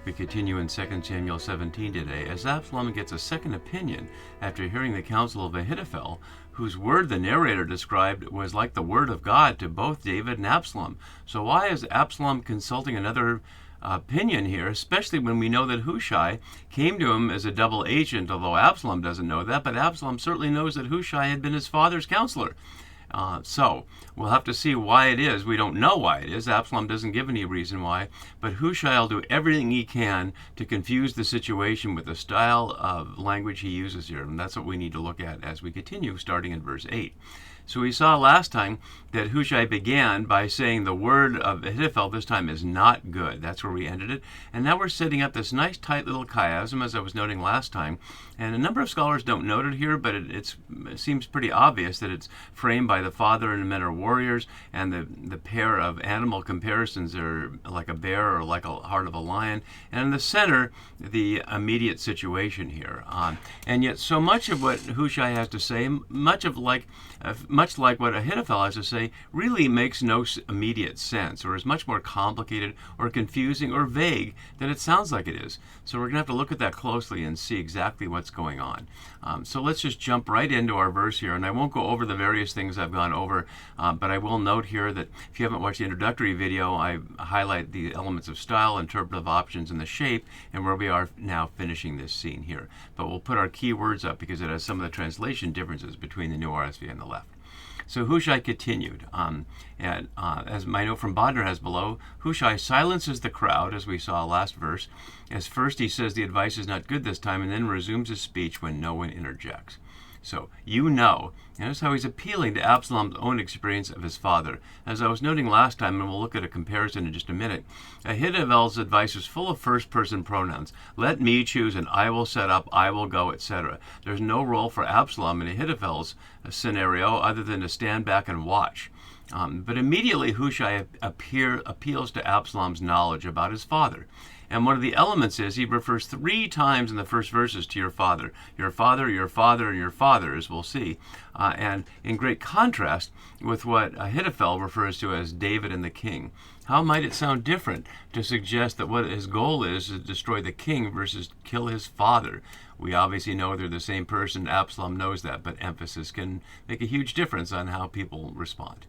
We continue in 2 Samuel 17 today, as Absalom gets a second opinion after hearing the counsel of Ahithophel, whose word the narrator described was like the word of God to both David and Absalom. So why is Absalom consulting another opinion here, especially when we know that Hushai came to him as a double agent, although Absalom doesn't know that, but Absalom certainly knows that Hushai had been his father's counselor. So we'll have to see why it is. We don't know why it is. Absalom doesn't give any reason why, but Hushai will do everything he can to confuse the situation with the style of language he uses here, and that's what we need to look at as we continue, starting in verse 8. So we saw last time that Hushai began by saying the word of Ahithophel this time is not good. That's where we ended it. And now we're setting up this nice tight little chiasm, as I was noting last time. And a number of scholars don't note it here, but it seems pretty obvious that it's framed by the father and the men are warriors, and the pair of animal comparisons are like a bear or like a heart of a lion. And in the center, the immediate situation here. And yet so much of what Hushai has to say, much like what Ahithophel has to say, really makes no immediate sense, or is much more complicated or confusing or vague than it sounds like it is. So we're going to have to look at that closely and see exactly what's going on. So let's just jump right into our verse here, and I won't go over the various things I've gone over, but I will note here that if you haven't watched the introductory video, I highlight the elements of style, interpretive options, and the shape, and where we are now finishing this scene here. But we'll put our key words up because it has some of the translation differences between the new RSV and the left. So Hushai continued, as my note from Bodner has below, Hushai silences the crowd, as we saw last verse, as first he says the advice is not good this time, and then resumes his speech when no one interjects. So, notice how he's appealing to Absalom's own experience of his father. As I was noting last time, and we'll look at a comparison in just a minute, Ahithophel's advice is full of first-person pronouns. Let me choose, and I will set up, I will go, etc. There's no role for Absalom in Ahithophel's scenario other than to stand back and watch. But immediately Hushai appeals to Absalom's knowledge about his father. And one of the elements is he refers 3 times in the first verses to your father, your father, your father, and your father, as we'll see. And in great contrast with what Ahithophel refers to as David and the king. How might it sound different to suggest that what his goal is to destroy the king versus kill his father? We obviously know they're the same person. Absalom knows that, but emphasis can make a huge difference on how people respond.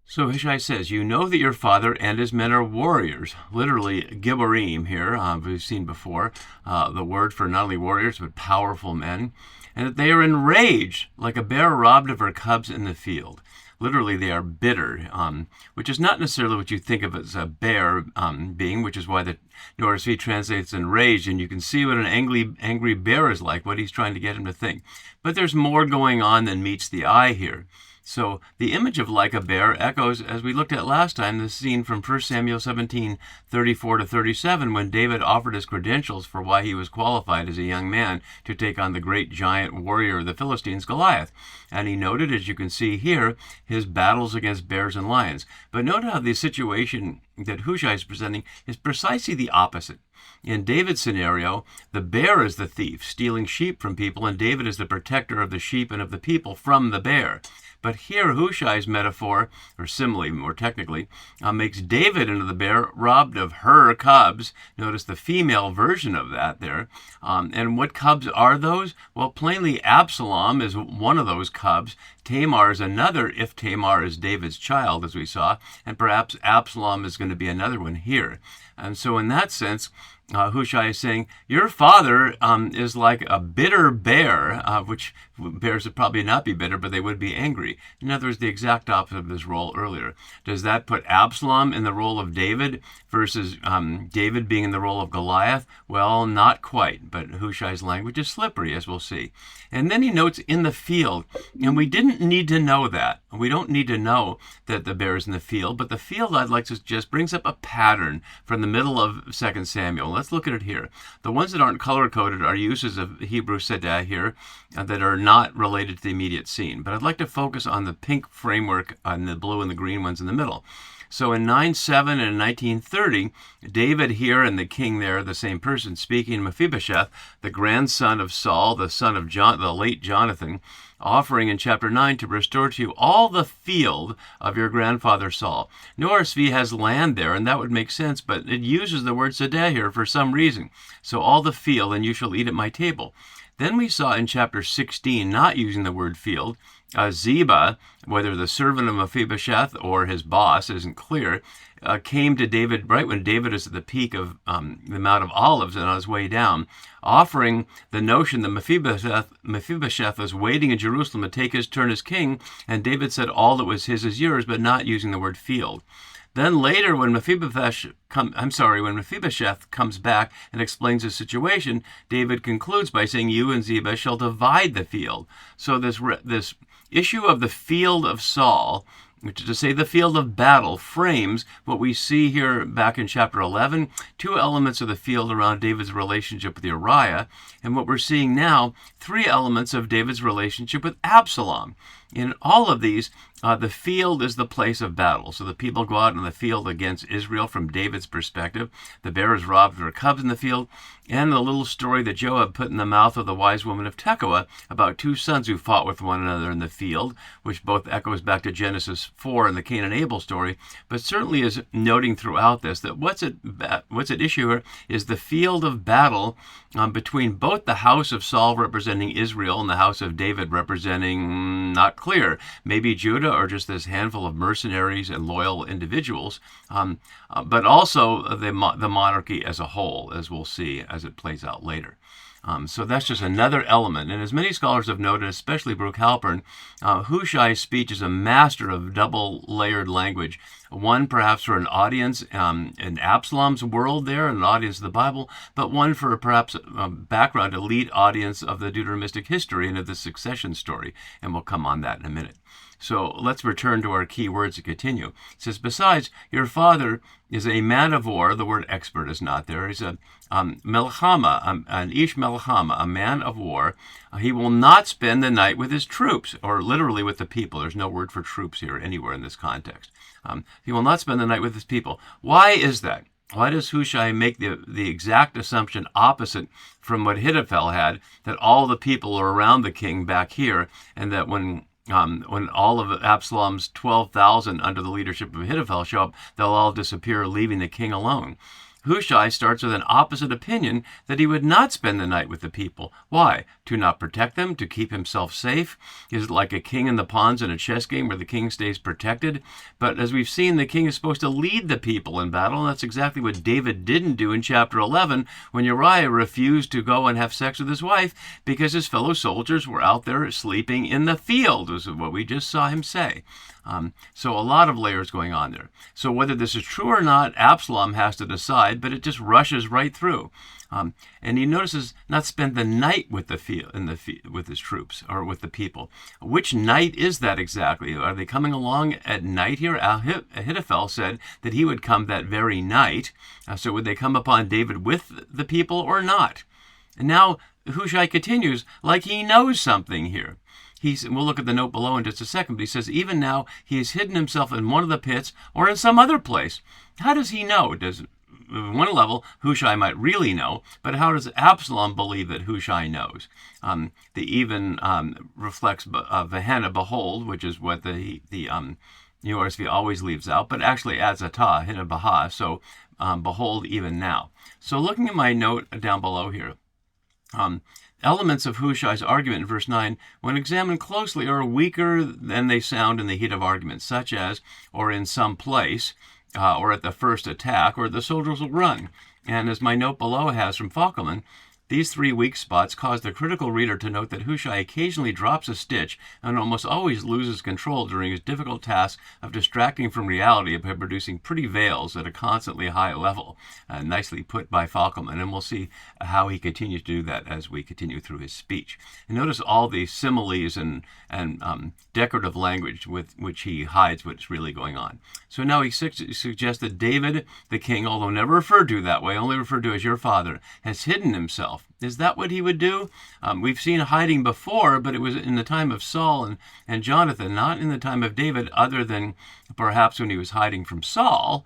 So Hushai says, you know that your father and his men are warriors, literally Gibborim here, we've seen before, the word for not only warriors, but powerful men, and that they are enraged like a bear robbed of her cubs in the field. Literally, they are bitter, which is not necessarily what you think of as a bear being, which is why the NRSV translates enraged, and you can see what an angry bear is like, what he's trying to get him to think. But there's more going on than meets the eye here. So the image of like a bear echoes, as we looked at last time, the scene from 1 Samuel 17, 34 to 37, when David offered his credentials for why he was qualified as a young man to take on the great giant warrior of the Philistines, Goliath. And he noted, as you can see here, his battles against bears and lions. But note how the situation that Hushai is presenting is precisely the opposite. In David's scenario, the bear is the thief, stealing sheep from people, and David is the protector of the sheep and of the people from the bear. But here, Hushai's metaphor, or simile more technically, makes David into the bear robbed of her cubs. Notice the female version of that there. And what cubs are those? Well, plainly Absalom is one of those cubs. Tamar is another, if Tamar is David's child, as we saw. And perhaps Absalom is going to be another one here. And so in that sense, Hushai is saying, your father is like a bitter bear, which bears would probably not be bitter, but they would be angry. In other words, the exact opposite of his role earlier. Does that put Absalom in the role of David versus David being in the role of Goliath? Well, not quite, but Hushai's language is slippery, as we'll see. And then he notes in the field, and we didn't need to know that. We don't need to know that the bear is in the field, but the field, I'd like to suggest, brings up a pattern from the middle of 2 Samuel. Let's look at it here. The ones that aren't color-coded are uses of Hebrew sedah here that are not related to the immediate scene. But I'd like to focus on the pink framework and the blue and the green ones in the middle. So in 9:7 and 19:30, David here and the king there, the same person speaking, Mephibosheth, the grandson of Saul, the son of the late Jonathan, offering in chapter 9 to restore to you all the field of your grandfather Saul. No RSV has land there, and that would make sense, but it uses the word sedeh here for some reason. So all the field, and you shall eat at my table. Then we saw in chapter 16, not using the word field, Ziba, whether the servant of Mephibosheth or his boss isn't clear, came to David right when David is at the peak of the Mount of Olives and on his way down, offering the notion that Mephibosheth was waiting in Jerusalem to take his turn as king, and David said all that was his is yours, but not using the word field. Then later, when Mephibosheth comes back and explains the situation, David concludes by saying, "You and Ziba shall divide the field." So this issue of the field of Saul, which is to say the field of battle, frames what we see here back in chapter 11, two elements of the field around David's relationship with Uriah, and what we're seeing now, three elements of David's relationship with Absalom. In all of these, the field is the place of battle. So the people go out in the field against Israel from David's perspective. The bearers robbed their cubs in the field. And the little story that Joab put in the mouth of the wise woman of Tekoa about two sons who fought with one another in the field, which both echoes back to Genesis 4 and the Cain and Abel story, but certainly is noting throughout this that what's at issue here is the field of battle between both the house of Saul representing Israel and the house of David representing, not clear, maybe Judah or just this handful of mercenaries and loyal individuals, but also the monarchy as a whole, as we'll see as it plays out later. So that's just another element. And as many scholars have noted, especially Brooke Halpern, Hushai's speech is a master of double-layered language. One perhaps for an audience in Absalom's world there, an audience of the Bible, but one for perhaps a background, elite audience of the Deuteronomistic history and of the succession story. And we'll come on that in a minute. So let's return to our key words and continue. It says, besides, your father is a man of war. The word expert is not there. He's a melchama, an ish melchama, a man of war. He will not spend the night with his troops, or literally with the people. There's no word for troops here anywhere in this context. He will not spend the night with his people. Why is that? Why does Hushai make the exact assumption opposite from what Ahithophel had, that all the people are around the king back here, and that when all of Absalom's 12,000 under the leadership of Ahithophel show up, they'll all disappear, leaving the king alone? Hushai starts with an opposite opinion, that he would not spend the night with the people. Why? To not protect them? To keep himself safe? Is it like a king in the pawns in a chess game where the king stays protected? But as we've seen, the king is supposed to lead the people in battle, and that's exactly what David didn't do in chapter 11 when Uriah refused to go and have sex with his wife because his fellow soldiers were out there sleeping in the field, is what we just saw him say. So a lot of layers going on there. So whether this is true or not, Absalom has to decide, but it just rushes right through. And he notices not spend the night with with his troops or with the people. Which night is that exactly? Are they coming along at night here? Ahithophel said that he would come that very night. So would they come upon David with the people or not? And now Hushai continues like he knows something here. We'll look at the note below in just a second, but he says, even now he has hidden himself in one of the pits or in some other place. How does he know? On one level, Hushai might really know, but how does Absalom believe that Hushai knows? The even reflects Vehenna, behold, which is what the URSV always leaves out, but actually adds a ta, Hina Baha, so behold even now. So looking at my note down below here, elements of Hushai's argument in verse 9, when examined closely, are weaker than they sound in the heat of argument, such as, or in some place, or at the first attack, or the soldiers will run. And as my note below has from Falkelman, these three weak spots cause the critical reader to note that Hushai occasionally drops a stitch and almost always loses control during his difficult task of distracting from reality by producing pretty veils at a constantly high level. Nicely put by Falkelman, and we'll see how he continues to do that as we continue through his speech. And notice all the similes and decorative language with which he hides what's really going on. So now he suggests that David, the king, although never referred to that way, only referred to as your father, has hidden himself himself. Is that what he would do? We've seen hiding before, but it was in the time of Saul and Jonathan, not in the time of David, other than perhaps when he was hiding from Saul,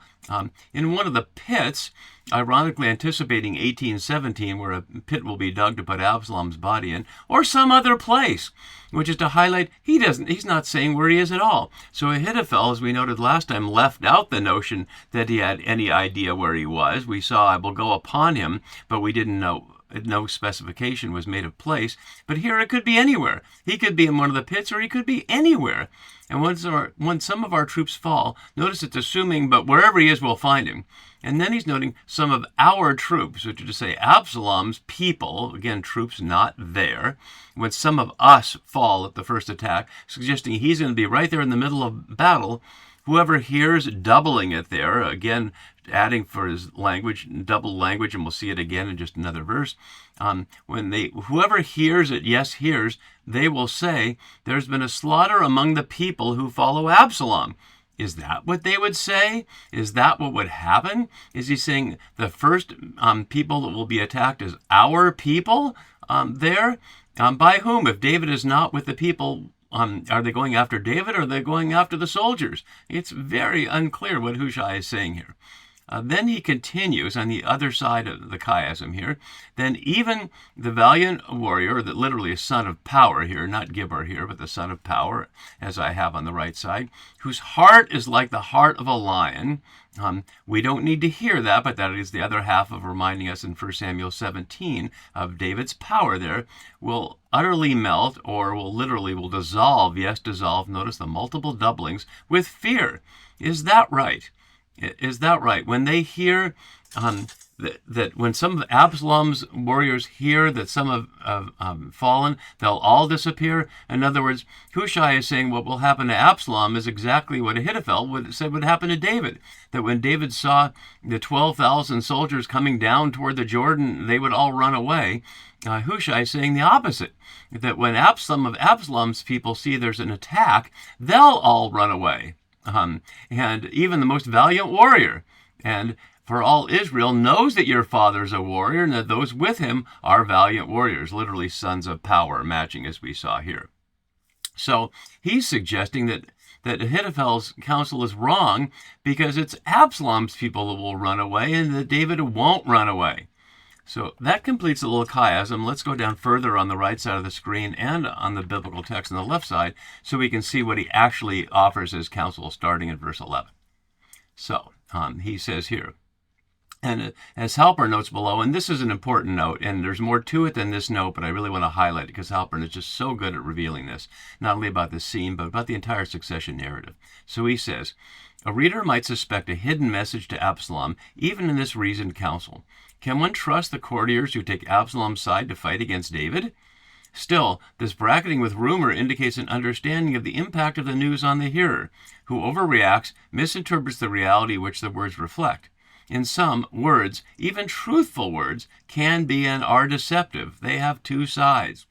in one of the pits, ironically anticipating 1817, where a pit will be dug to put Absalom's body in, or some other place, which is to highlight he's not saying where he is at all. So Ahithophel, as we noted last time, left out the notion that he had any idea where he was. We saw, I will go upon him, but we didn't know. No specification was made of place, but here it could be anywhere. He could be in one of the pits, or he could be anywhere. And when some of our troops fall, notice it's assuming, but wherever he is, we'll find him. And then he's noting some of our troops, which is to say Absalom's people, again, troops not there, when some of us fall at the first attack, suggesting he's going to be right there in the middle of battle. Whoever hears, doubling it there, again, adding for his language, double language, and we'll see it again in just another verse. Whoever hears it, yes, hears, they will say, there's been a slaughter among the people who follow Absalom. Is that what they would say? Is that what would happen? Is he saying the first people that will be attacked is our people there? By whom? If David is not with the people, are they going after David, or are they going after the soldiers? It's very unclear what Hushai is saying here. Then he continues on the other side of the chiasm here. Then even the valiant warrior, that literally is son of power here, not Gibber here, but the son of power, as I have on the right side, whose heart is like the heart of a lion. We don't need to hear that, but that is the other half of reminding us in 1 Samuel 17 of David's power there, will utterly melt, or will dissolve, yes, dissolve, notice the multiple doublings, with fear. Is that right? Is that right? When they hear that when some of Absalom's warriors hear that some have fallen, they'll all disappear? In other words, Hushai is saying what will happen to Absalom is exactly what Ahithophel said would happen to David. That when David saw the 12,000 soldiers coming down toward the Jordan, they would all run away. Hushai is saying the opposite, that when some of Absalom's people see there's an attack, they'll all run away. And even the most valiant warrior, and for all Israel knows that your father is a warrior, and that those with him are valiant warriors, literally sons of power, matching as we saw here. So he's suggesting that Ahithophel's counsel is wrong because it's Absalom's people that will run away, and that David won't run away. So that completes the little chiasm. Let's go down further on the right side of the screen and on the biblical text on the left side so we can see what he actually offers as counsel starting in verse 11. So he says here, and as Halpern notes below, and this is an important note, and there's more to it than this note, but I really want to highlight it because Halpern is just so good at revealing this, not only about the scene, but about the entire succession narrative. So he says, a reader might suspect a hidden message to Absalom, even in this reasoned counsel. Can one trust the courtiers who take Absalom's side to fight against David? Still, this bracketing with rumor indicates an understanding of the impact of the news on the hearer, who overreacts, misinterprets the reality which the words reflect. In some, words, even truthful words, can be and are deceptive. They have two sides.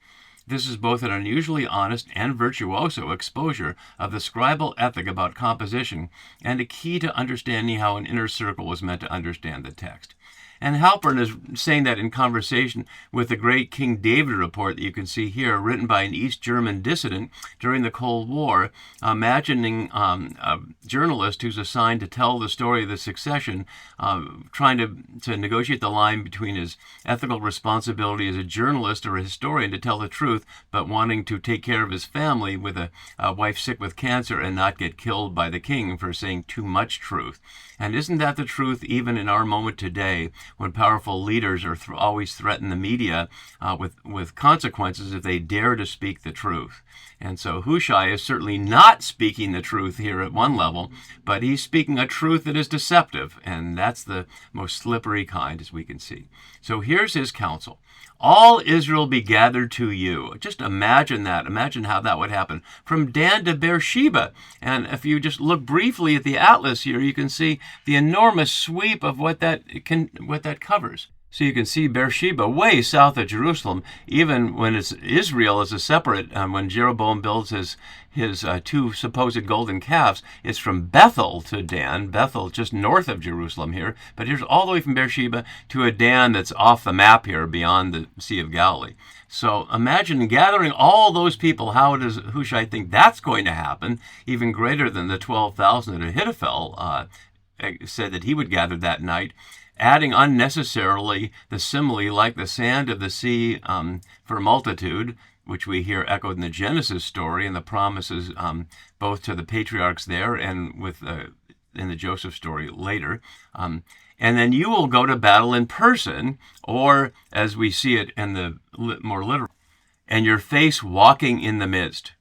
This is both an unusually honest and virtuoso exposure of the scribal ethic about composition, and a key to understanding how an inner circle was meant to understand the text. And Halpern is saying that in conversation with the great King David report that you can see here, written by an East German dissident during the Cold War, imagining a journalist who's assigned to tell the story of the succession, trying to negotiate the line between his ethical responsibility as a journalist or a historian to tell the truth, but wanting to take care of his family with a wife sick with cancer and not get killed by the king for saying too much truth. And isn't that the truth even in our moment today, when powerful leaders are always threaten the media with consequences if they dare to speak the truth? And so Hushai is certainly not speaking the truth here at one level, but he's speaking a truth that is deceptive, and that's the most slippery kind, as we can see. So here's his counsel. All Israel be gathered to you. Just imagine that. Imagine how that would happen. From Dan to Beersheba. And if you just look briefly at the atlas here, you can see the enormous sweep of what that covers. So you can see Beersheba way south of Jerusalem, even when it's Israel as a separate. When Jeroboam builds his two supposed golden calves, it's from Bethel to Dan. Bethel just north of Jerusalem here, but here's all the way from Beersheba to a Dan that's off the map here beyond the Sea of Galilee. So imagine gathering all those people. How does Hushai think that's going to happen? Even greater than the 12,000 that Ahithophel said that he would gather that night, adding unnecessarily the simile like the sand of the sea for multitude, which we hear echoed in the Genesis story and the promises both to the patriarchs there and in the Joseph story later. And then you will go to battle in person, or as we see it in the more literal, and your face walking in the midst.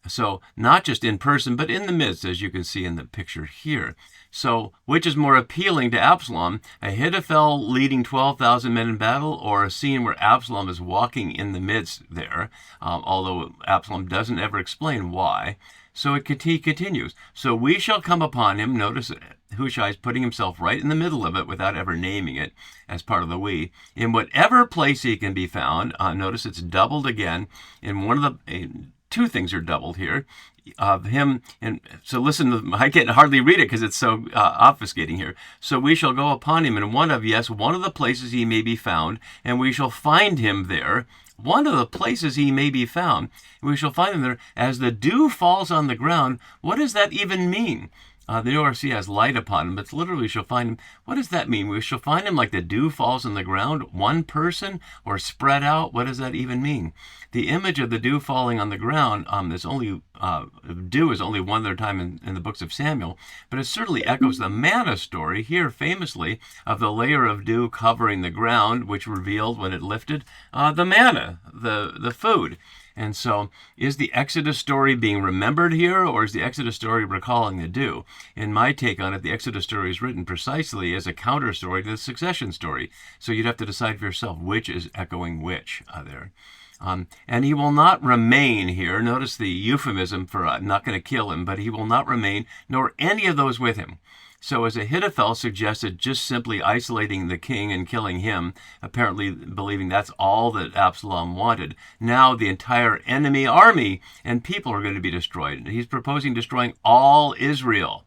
So not just in person, but in the midst, as you can see in the picture here. So which is more appealing to Absalom, Ahithophel leading 12,000 men in battle, or a scene where Absalom is walking in the midst there, although Absalom doesn't ever explain why. So he continues. So we shall come upon him. Notice Hushai is putting himself right in the middle of it without ever naming it as part of the we. In whatever place he can be found, notice it's doubled again. In one of the... two things are doubled here of him. And so listen, I can hardly read it because it's so obfuscating here. So we shall go upon him in one of the places he may be found, and we shall find him there. One of the places he may be found, and we shall find him there as the dew falls on the ground. What does that even mean? The ORC has light upon him, but literally we shall find him. What does that mean? We shall find him like the dew falls on the ground, one person, or spread out? What does that even mean? The image of the dew falling on the ground, dew is only one other time in the books of Samuel, but it certainly echoes the manna story here famously of the layer of dew covering the ground, which revealed when it lifted the manna, the food. And so is the Exodus story being remembered here, or is the Exodus story recalling the dew? In my take on it, the Exodus story is written precisely as a counter story to the succession story. So you'd have to decide for yourself which is echoing which there. And he will not remain here. Notice the euphemism for not going to kill him, but he will not remain, nor any of those with him. So as Ahithophel suggested, just simply isolating the king and killing him, apparently believing that's all that Absalom wanted, now the entire enemy army and people are going to be destroyed. He's proposing destroying all Israel.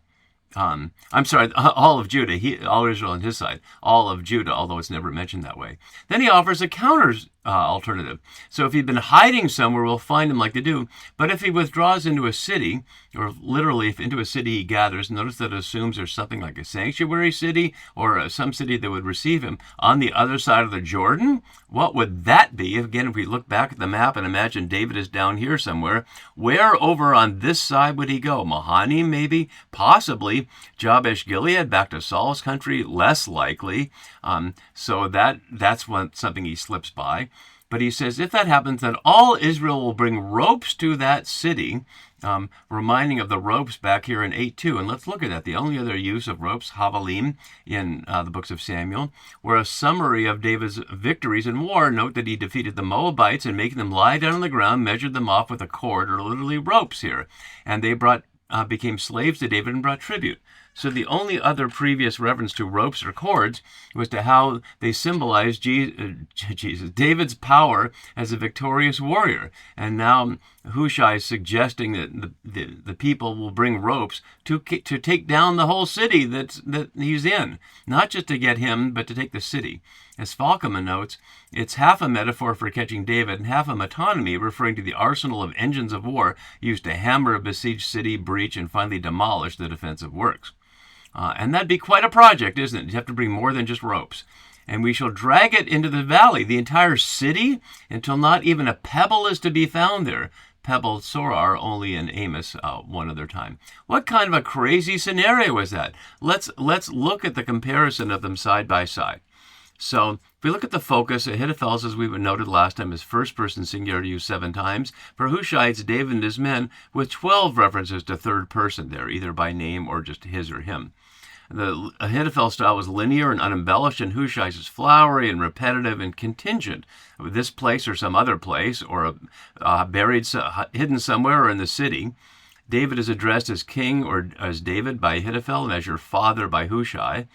All of Judah, all Israel on his side, all of Judah, although it's never mentioned that way. Then he offers a counter alternative. So if he'd been hiding somewhere, we'll find him like they do. But if he withdraws into a city, or literally if into a city he gathers, notice that it assumes there's something like a sanctuary city or some city that would receive him on the other side of the Jordan. What would that be? Again, if we look back at the map and imagine David is down here somewhere, where over on this side would he go? Mahanaim, maybe? Possibly. Jabesh Gilead, back to Saul's country? Less likely. So that's something he slips by. But he says, if that happens, then all Israel will bring ropes to that city, reminding of the ropes back here in 8:2. And let's look at that. The only other use of ropes, Havalim, in the books of Samuel, were a summary of David's victories in war. Note that he defeated the Moabites and making them lie down on the ground, measured them off with a cord, or literally ropes here. And they became slaves to David and brought tribute. So the only other previous reference to ropes or cords was to how they symbolized David's power as a victorious warrior. And now Hushai is suggesting that the people will bring ropes to take down the whole city that he's in. Not just to get him, but to take the city. As Falkman notes, it's half a metaphor for catching David and half a metonymy referring to the arsenal of engines of war used to hammer a besieged city, breach, and finally demolish the defensive works. And that'd be quite a project, isn't it? You have to bring more than just ropes. And we shall drag it into the valley, the entire city, until not even a pebble is to be found there. Pebble, Sorar, only in Amos one other time. What kind of a crazy scenario is that? Let's look at the comparison of them side by side. So if we look at the focus, Ahithophel's, as we noted last time, is first-person singular used 7 times. For Hushai, it's David and his men, with 12 references to third person there, either by name or just his or him. The Ahithophel style was linear and unembellished, and Hushai's is flowery and repetitive and contingent. This place or some other place, or buried, hidden somewhere or in the city. David is addressed as king or as David by Ahithophel and as your father by Hushai.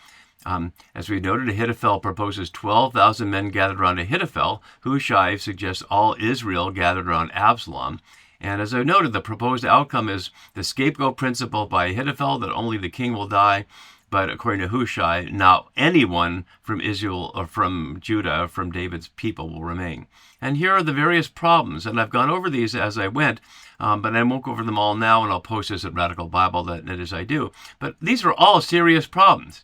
As we noted, Ahithophel proposes 12,000 men gathered around Ahithophel. Hushai suggests all Israel gathered around Absalom. And as I noted, the proposed outcome is the scapegoat principle by Ahithophel, that only the king will die. But according to Hushai, now anyone from Israel or from Judah, from David's people, will remain. And here are the various problems. And I've gone over these as I went, but I won't go over them all now, and I'll post this at radicalbible.net as I do. But these are all serious problems.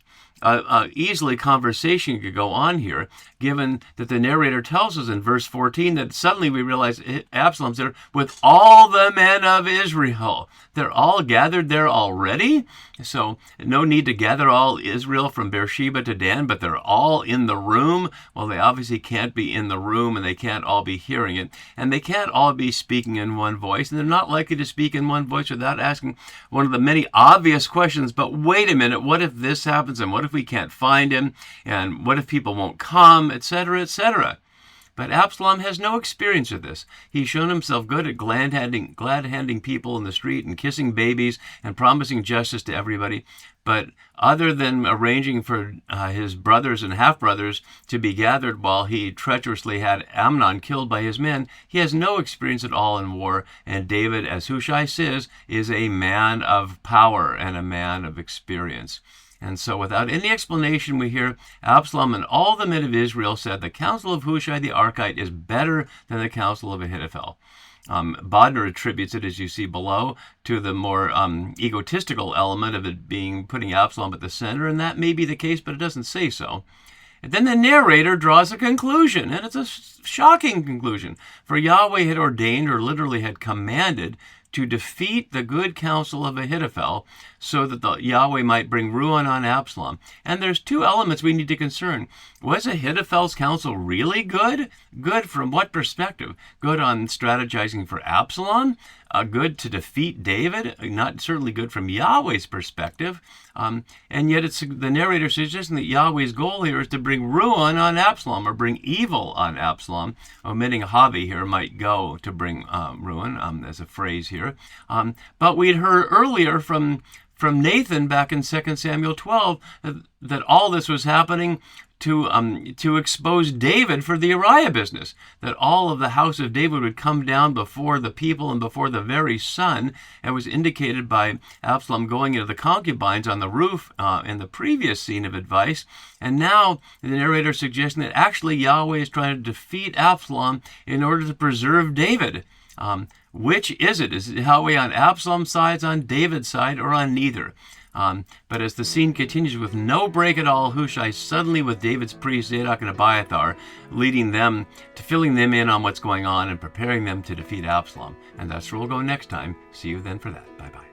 Easily conversation could go on here, given that the narrator tells us in verse 14 that suddenly we realize Absalom's there with all the men of Israel. They're all gathered there already, so no need to gather all Israel from Beersheba to Dan, but they're all in the room. Well, they obviously can't be in the room, and they can't all be hearing it, and they can't all be speaking in one voice, and they're not likely to speak in one voice without asking one of the many obvious questions. But wait a minute, what if this happens, and what if we can't find him, and what if people won't come, etc., etc.? But Absalom has no experience of this. He's shown himself good at glad-handing people in the street and kissing babies and promising justice to everybody. But other than arranging for his brothers and half-brothers to be gathered while he treacherously had Amnon killed by his men, he has no experience at all in war. And David, as Hushai says, is a man of power and a man of experience. And so without any explanation, we hear Absalom and all the men of Israel said the counsel of Hushai the Archite is better than the counsel of Ahithophel. Bodner attributes it, as you see below, to the more egotistical element of it being putting Absalom at the center, and that may be the case, but it doesn't say so. And then the narrator draws a conclusion, and it's a shocking conclusion. For Yahweh had ordained, or literally had commanded, to defeat the good counsel of Ahithophel, so that the Yahweh might bring ruin on Absalom. And there's two elements we need to concern. Was Ahithophel's counsel really good? Good from what perspective? Good on strategizing for Absalom? Good to defeat David? Not certainly good from Yahweh's perspective. And yet it's the narrator suggesting that Yahweh's goal here is to bring ruin on Absalom, or bring evil on Absalom. Omitting Havi here might go to bring ruin, as a phrase here. But we'd heard earlier from Nathan back in 2 Samuel 12 that all this was happening to expose David for the Uriah business, that all of the house of David would come down before the people and before the very sun. It was indicated by Absalom going into the concubines on the roof in the previous scene of advice. And now the narrator suggesting that actually Yahweh is trying to defeat Absalom in order to preserve David. Which is it? Is it Yahweh on Absalom's side, on David's side, or on neither? But as the scene continues with no break at all, Hushai suddenly, with David's priests Zadok and Abiathar, leading them to filling them in on what's going on and preparing them to defeat Absalom. And that's where we'll go next time. See you then for that. Bye-bye.